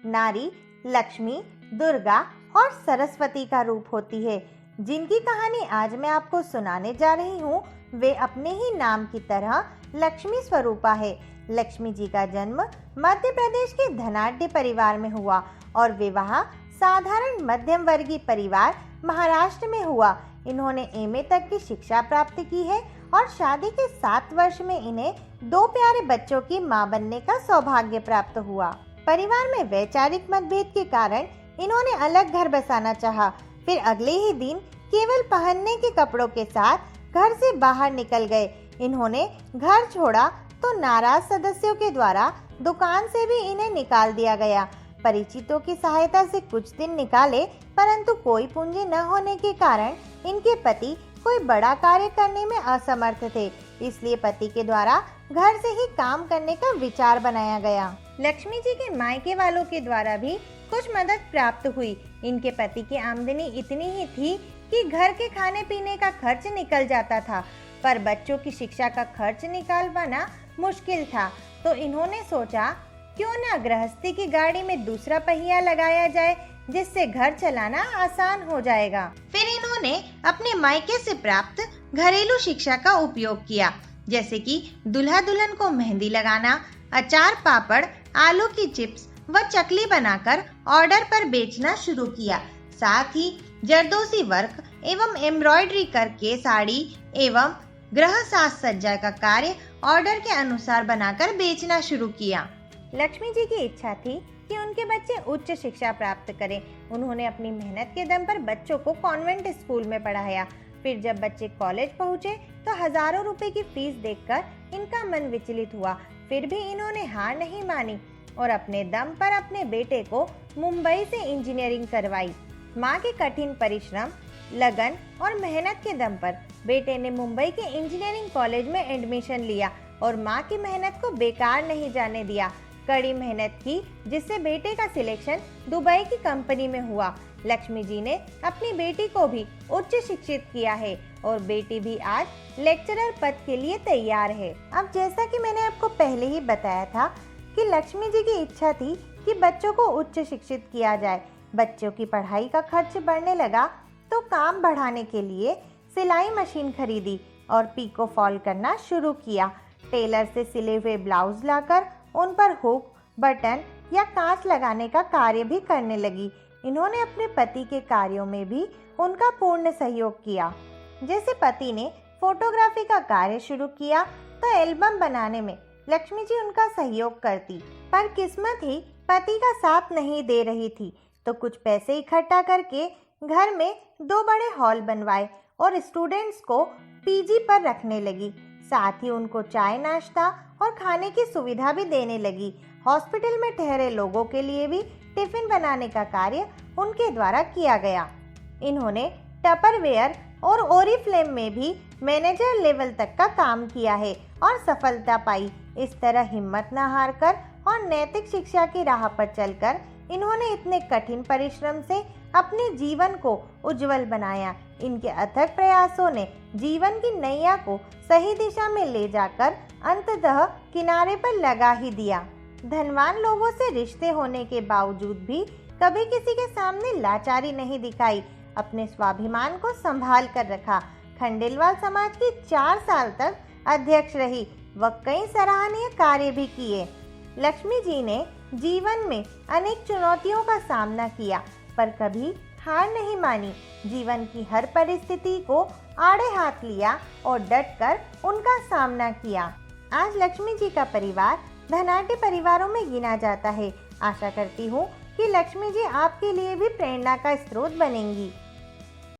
नारी लक्ष्मी, दुर्गा और सरस्वती का रूप होती है, जिनकी कहानी आज मैं आपको सुनाने जा रही हूँ। वे अपने ही नाम की तरह लक्ष्मी स्वरूपा है। लक्ष्मी जी का जन्म मध्य प्रदेश के धनाढ्य परिवार में हुआ और विवाह साधारण मध्यम वर्गीय परिवार महाराष्ट्र में हुआ। इन्होंने एमए तक की शिक्षा प्राप्त की है और शादी के 7 वर्ष में इन्हें 2 प्यारे बच्चों की मां बनने का सौभाग्य प्राप्त हुआ। परिवार में वैचारिक मतभेद के कारण इन्होंने अलग घर बसाना चाहा। फिर अगले ही दिन केवल पहनने के कपड़ों के साथ घर से बाहर निकल गए। इन्होंने घर छोड़ा तो नाराज सदस्यों के द्वारा दुकान से भी इन्हें निकाल दिया गया। परिचितों की सहायता से कुछ दिन निकाले, परंतु कोई पूंजी न होने के कारण इनके पति कोई बड़ा कार्य करने में असमर्थ थे। इसलिए पति के द्वारा घर से ही काम करने का विचार बनाया गया। लक्ष्मी जी के मायके वालों के द्वारा भी कुछ मदद प्राप्त हुई। इनके पति की आमदनी इतनी ही थी कि घर के खाने पीने का खर्च निकल जाता था, पर बच्चों की शिक्षा का खर्च निकाल पाना मुश्किल था। तो इन्होंने सोचा क्यों ना गृहस्थी की गाड़ी में दूसरा पहिया लगाया जाए, जिससे घर चलाना आसान हो जाएगा। फिर इन्होंने अपने मायके से प्राप्त घरेलू शिक्षा का उपयोग किया, जैसे कि दूल्हा दुल्हन को मेहंदी लगाना, अचार, पापड़, आलू की चिप्स व चकली बनाकर ऑर्डर पर बेचना शुरू किया। साथ ही जरदोसी वर्क एवं एम्ब्रॉयडरी करके साड़ी एवं गृह साज सज्जा का कार्य ऑर्डर के अनुसार बनाकर बेचना शुरू किया। लक्ष्मी जी की इच्छा थी कि उनके बच्चे उच्च शिक्षा प्राप्त करें। उन्होंने अपनी मेहनत के दम पर बच्चों को कॉन्वेंट स्कूल में पढ़ाया। फिर जब बच्चे कॉलेज पहुँचे तो हजारों रुपए की फीस देखकर इनका मन विचलित हुआ। फिर भी इन्होंने हार नहीं मानी और अपने दम पर अपने बेटे को मुंबई से इंजीनियरिंग करवाई। माँ के कठिन परिश्रम, लगन और मेहनत के दम पर बेटे ने मुंबई के इंजीनियरिंग कॉलेज में एडमिशन लिया और माँ की मेहनत को बेकार नहीं जाने दिया। कड़ी मेहनत की, जिससे बेटे का सिलेक्शन दुबई की कंपनी में हुआ। लक्ष्मी जी ने अपनी बेटी को भी उच्च शिक्षित किया है और बेटी भी आज लेक्चरर पद के लिए तैयार है। अब जैसा कि मैंने आपको पहले ही बताया था कि लक्ष्मी जी की इच्छा थी कि बच्चों को उच्च शिक्षित किया जाए। बच्चों की पढ़ाई का खर्च बढ़ने लगा तो काम बढ़ाने के लिए सिलाई मशीन खरीदी और पीको फॉल करना शुरू किया। टेलर से सिले हुए ब्लाउज लाकर उन पर हुक, बटन या कांच लगाने का कार्य भी करने लगी। इन्होंने अपने पति के कार्यों में भी उनका पूर्ण सहयोग किया। जैसे पति ने फोटोग्राफी का कार्य शुरू किया तो एल्बम बनाने में लक्ष्मी जी उनका सहयोग करती, पर किस्मत ही पति का साथ नहीं दे रही थी। तो कुछ पैसे इकट्ठा करके घर में 2 बड़े हॉल बनवाए और स्टूडेंट्स को पीजी पर रखने लगी। साथ ही उनको चाय, नाश्ता और खाने की सुविधा भी देने लगी। हॉस्पिटल में ठहरे लोगों के लिए भी टिफिन बनाने का कार्य उनके द्वारा किया गया। इन्होंने टपरवेयर और ओरिफ्लेम में भी मैनेजर लेवल तक का काम किया है और सफलता पाई। इस तरह हिम्मत न हारकर और नैतिक शिक्षा की राह पर चलकर इन्होंने इतने कठिन परिश्रम से अपने जीवन को उज्जवल बनाया। इनके अथक प्रयासों ने जीवन की नैया को सही दिशा में ले जाकर अंततः किनारे पर लगा ही दिया। धनवान लोगों से रिश्ते होने के बावजूद भी कभी किसी के सामने लाचारी नहीं दिखाई। अपने स्वाभिमान को संभाल कर रखा। खंडेलवाल समाज की 4 साल तक अध्यक्ष रही व कई सराहनीय कार्य भी किए। लक्ष्मी जी ने जीवन में अनेक चुनौतियों का सामना किया, पर कभी हार नहीं मानी। जीवन की हर परिस्थिति को आड़े हाथ लिया और डटकर उनका सामना किया। आज लक्ष्मी जी का परिवार धनाढ्य परिवारों में गिना जाता है। आशा करती हूँ कि लक्ष्मी जी आपके लिए भी प्रेरणा का स्रोत बनेंगी।